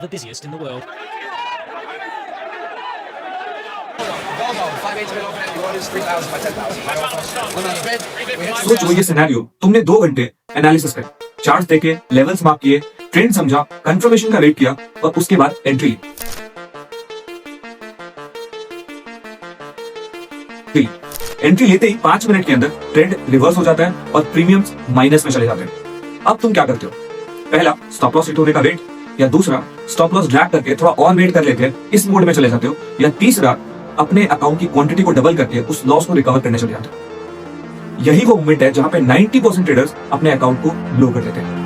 the busiest in the world. सोचो ये scenario, तुमने 2 घंटे एनालिसिस करे, चार्ट देखे, लेवल्स मार्क किए, ट्रेंड समझा, कंफर्मेशन का वेट किया और उसके बाद एंट्री ली। एंट्री लेते ही 5 मिनट के अंदर ट्रेंड रिवर्स हो जाता है और प्रीमियम्स माइनस में चले जाते हैं। अब तुम क्या करते हो? पहला, स्टॉप लॉस हिट होने का वेट, या दूसरा, स्टॉप लॉस ड्रैग करके थोड़ा और वेट कर लेते हैं, इस मोड में चले जाते हो, या तीसरा, अपने अकाउंट की क्वांटिटी को डबल करके उस लॉस को रिकवर करने चले जाते हो। यही वो मोमेंट है जहां पे 90% ट्रेडर्स अपने अकाउंट को लो कर देते हैं।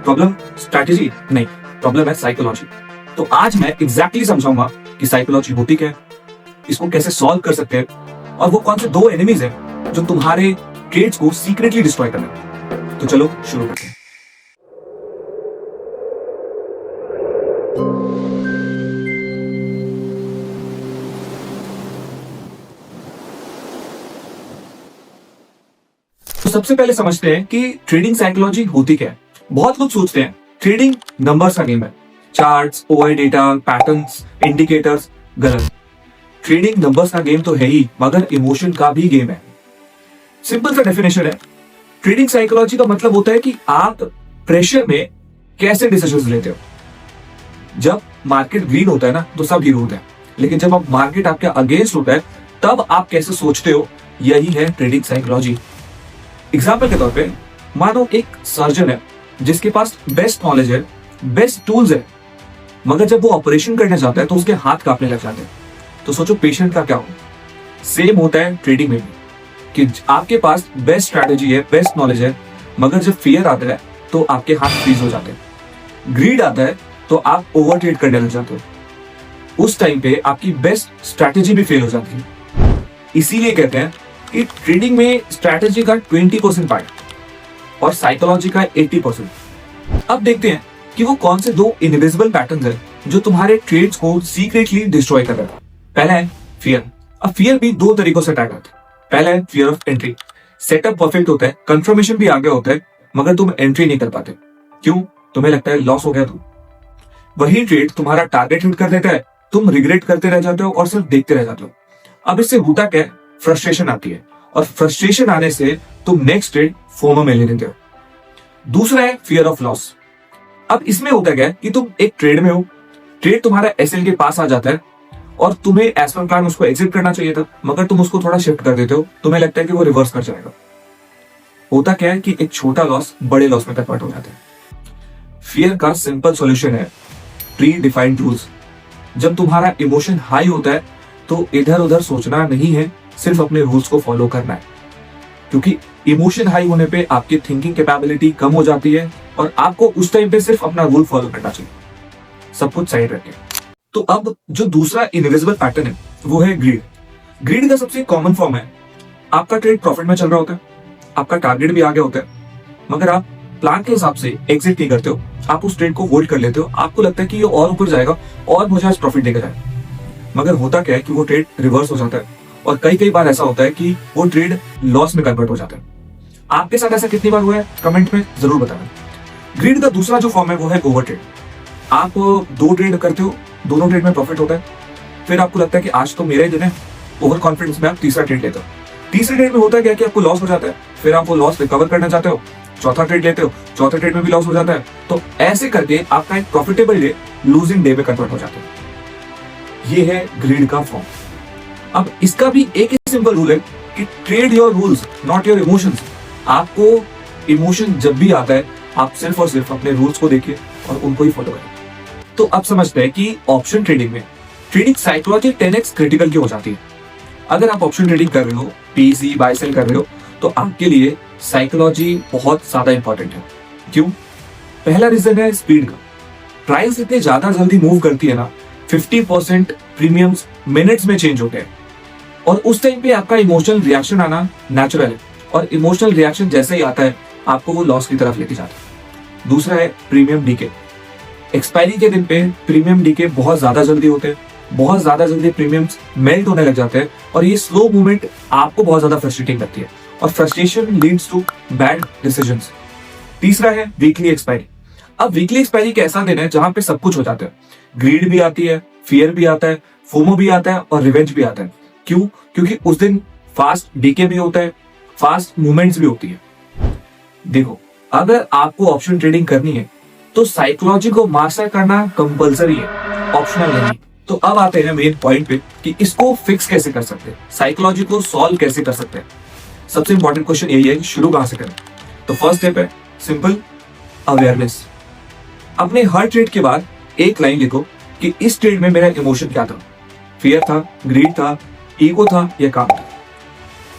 प्रॉब्लम स्ट्रैटेजी नहीं, प्रॉब्लम है साइकोलॉजी। तो आज मैं एग्जैक्टली समझाऊंगा कि साइकोलॉजी होती क्या है, इसको कैसे सॉल्व कर सकते हैं और वो कौन से 2 एनिमीज हैं जो तुम्हारे ट्रेड्स को सीक्रेटली डिस्ट्रॉय कर रहे हैं। तो चलो शुरू करते हैं। तो सबसे पहले समझते हैं कि ट्रेडिंग साइकोलॉजी होती क्या है। बहुत लोग सोचते हैं ट्रेडिंग नंबर्स का गेम है, charts, OI data, patterns, indicators. गलत। ट्रेडिंग नंबर्स का गेम तो है ही, मगर इमोशन का भी गेम है। सिंपल सा डेफिनेशन है, ट्रेडिंग साइकोलॉजी का मतलब होता है कि आप प्रेशर में कैसे डिसीजंस लेते हो। जब मार्केट ग्रीन होता है ना, तो सब हीरो होते हैं, लेकिन जब आप मार्केट आपके अगेंस्ट होता है, तब आप कैसे सोचते हो, यही है ट्रेडिंग साइकोलॉजी। एग्जाम्पल के तौर पे मानो एक सर्जन है जिसके पास बेस्ट नॉलेज है, बेस्ट टूल्स है, मगर जब वो ऑपरेशन करने जाता है तो उसके हाथ कांपने लग जाते हैं। तो सोचो पेशेंट का क्या हो। सेम होता है ट्रेडिंग में भी, कि आपके पास बेस्ट स्ट्रैटेजी है, बेस्ट नॉलेज है, मगर जब फियर आता है तो आपके हाथ फ्रीज हो जाते हैं। ग्रीड आता है तो आप ओवर ट्रेड करने लग जाते हो। उस टाइम पे आपकी बेस्ट स्ट्रैटेजी भी फेल हो जाती है। इसीलिए कहते हैं कि ट्रेडिंग में स्ट्रैटेजी का 20% पार्ट और साइकोलॉजी का 80%। अब देखते हैं कि वो कौन से 2 इनविजिबल पैटर्न्स हैं जो तुम्हारे ट्रेड्स को सीक्रेटली डिस्ट्रॉय कर रहा है। पहला है फियर। अब फियर भी 2 तरीकों से अटैक होता है। पहला है fear of entry. Setup perfect होता है, कंफर्मेशन भी आगे होता है, मगर तुम एंट्री नहीं कर पाते। क्यों? तुम्हें लगता है लॉस हो गया। वही ट्रेड तुम्हारा टारगेट हिट कर देता है, तुम रिग्रेट करते रह जाते हो और सिर्फ देखते रह जाते हो। अब इससे होता क्या है? फ्रस्ट्रेशन आती है, और फ्रस्ट्रेशन आने से तुम नेक्स्ट ट्रेड फोमो में ले लेते हो। दूसरा है फियर ऑफ लॉस। अब इसमें होता क्या है कि तुम एक ट्रेड में हो, ट्रेड तुम्हारा एसएल के पास आ जाता है और तुम्हें एज पर प्लान उसको एग्जिट करना चाहिए था, मगर तुम उसको थोड़ा शिफ्ट कर देते हो। तुम्हें लगता है कि वो रिवर्स कर जाएगा। होता क्या है कि एक छोटा लॉस बड़े लॉस में कन्वर्ट हो जाता है। फियर का सिंपल सॉल्यूशन है प्री डिफाइंड रूल्स। जब तुम्हारा इमोशन हाई होता है तो इधर उधर सोचना नहीं है, सिर्फ अपने रूल्स को फॉलो करना है। क्योंकि इमोशन हाई होने पे आपकी थिंकिंग कैपेबिलिटी कम हो जाती है और आपको उस टाइम पे सिर्फ अपना रूल फॉलो करना चाहिए, सब कुछ साइड रख के। तो अब जो दूसरा इनविजिबल पैटर्न है वो है ग्रीड। ग्रीड का सबसे कॉमन फॉर्म है, आपका ट्रेड प्रॉफिट में चल रहा होता है, आपका टारगेट भी आगे होता है, मगर आप प्लान के हिसाब से एग्जिट नहीं करते हो। आप उस ट्रेड को होल्ड कर लेते हो। आपको लगता है कि ये और ऊपर जाएगा और मुझे आज प्रॉफिट देकर जाए, मगर होता क्या है कि वो ट्रेड रिवर्स हो जाता है और कई बार ऐसा होता है कि वो ट्रेड लॉस में कन्वर्ट हो जाता है। आपके साथ ऐसा कितनी बार हुआ है? कमेंट में जरूर बताना। ग्रीड का दूसरा जो फॉर्म है वो है ओवर ट्रेड। आप 2 ट्रेड करते हो, दोनों ट्रेड में प्रॉफिट होता है, फिर आपको लगता है कि आज तो मेरा ही दिन है, ओवर कॉन्फिडेंस में आप तीसरा ट्रेड लेते हो। तीसरे ट्रेड में होता है क्या कि आपको लॉस हो जाता है, फिर आप वो लॉस रिकवर करना चाहते हो, चौथा ट्रेड लेते हो, चौथे ट्रेड में भी लॉस हो जाता है। तो ऐसे करके आपका एक प्रॉफिटेबल डे लूजिंग डे में कन्वर्ट हो जाता है। ये है ग्रीड का फॉर्म। अब इसका भी एक ही सिंपल रूल है कि trade your rules not your emotions. आपको इमोशन जब भी आता है, आप सिर्फ और सिर्फ अपने रूल्स को देखिए और उनको ही फॉलो करें। तो अब समझते हैं कि ऑप्शन ट्रेडिंग में ट्रेडिंग साइकोलॉजी 10x क्रिटिकल क्यों हो जाती है। अगर आप ऑप्शन ट्रेडिंग कर रहे हो, पीसी बाय सेल कर रहे हो, तो आपके लिए साइकोलॉजी बहुत ज्यादा इंपॉर्टेंट है। क्यों? पहला रीजन है स्पीड का। प्राइस इतनी ज्यादा जल्दी मूव करती है ना, 50% प्रीमियम्स मिनट्स में चेंज होते हैं, और उस टाइम पे आपका इमोशनल रिएक्शन आना नेचुरल है, और इमोशनल रिएक्शन जैसे ही आता है आपको वो लॉस की तरफ लेके जाता है। दूसरा है प्रीमियम डीके। एक्सपायरी के दिन पे प्रीमियम डीके बहुत ज्यादा जल्दी होते हैं, बहुत ज्यादा जल्दी प्रीमियम्स मेल्ट होने लग जाते हैं और ये स्लो मूवमेंट आपको बहुत ज्यादा फ्रस्ट्रेटिंग लगती है और frustration leads to bad decisions. तीसरा है वीकली एक्सपायरी। अब वीकली एक्सपायरी एक ऐसा दिन है जहां पे सब कुछ हो जाता है, ग्रीड भी आती है, फियर भी आता है, फोमो भी आता है और रिवेंज भी आता है। क्यों? क्योंकि उस दिन फास्ट डीके भी होता है, फास्ट मूवमेंट्स भी होती है। देखो, अगर आपको ऑप्शन ट्रेडिंग करनी है तो साइकोलॉजी को मास्टर करना कंपलसरी है, ऑप्शनल नहीं। तो अब आते हैं मेन पॉइंट पे कि इसको फिक्स कैसे कर सकते हैं, साइकोलॉजी को सॉल्व कैसे कर सकते हैं। सबसे इंपॉर्टेंट क्वेश्चन यही है कि शुरू कहां से करें। तो फर्स्ट स्टेप है सिंपल, अवेयरनेस। अपने हर ट्रेड के बाद एक लाइन लिखो कि इस ट्रेड में मेरा इमोशन क्या था, फियर था, ग्रीड था, ईगो था या काम था।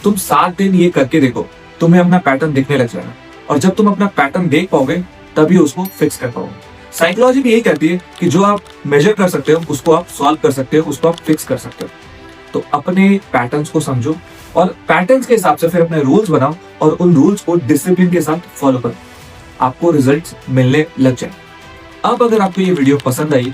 तुम 7 दिन ये करके देखो, तुम्हें अपना पैटर्न दिखने लग जाएगा और जब तुम अपना पैटर्न देख पाओगे तभी उसको फिक्स कर पाओगे। साइकोलॉजी भी यही कहती है कि जो आप मेजर कर सकते हो उसको आप सॉल्व कर सकते हो, उसको आप फिक्स कर सकते हो। तो अपने पैटर्न्स को समझो और पैटर्न्स के हिसाब से फिर अपने रूल्स बनाओ और उन रूल्स को डिसिप्लिन के साथ फॉलो करो, आपको रिजल्ट्स मिलने लग जाए। अब अगर आपको ये वीडियो पसंद आई,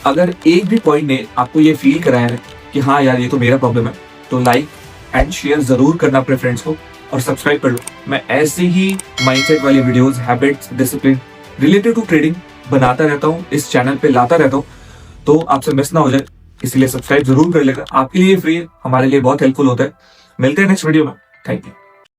अगर एक भी पॉइंट ने आपको ये फील कराया है कि हाँ यार ये तो मेरा प्रॉब्लम है, तो लाइक एंड शेयर जरूर करना अपने फ्रेंड्स को और सब्सक्राइब कर लो। मैं ऐसे ही माइंडसेट वाली videos, habits, discipline related to trading बनाता रहता हूँ, इस चैनल पे लाता रहता हूँ, तो आपसे मिस ना हो जाए, इसलिए सब्सक्राइब जरूर कर लेगा। आपके लिए फ्री है, हमारे लिए बहुत हेल्पफुल होता है। मिलते हैं नेक्स्ट वीडियो में। Thank you.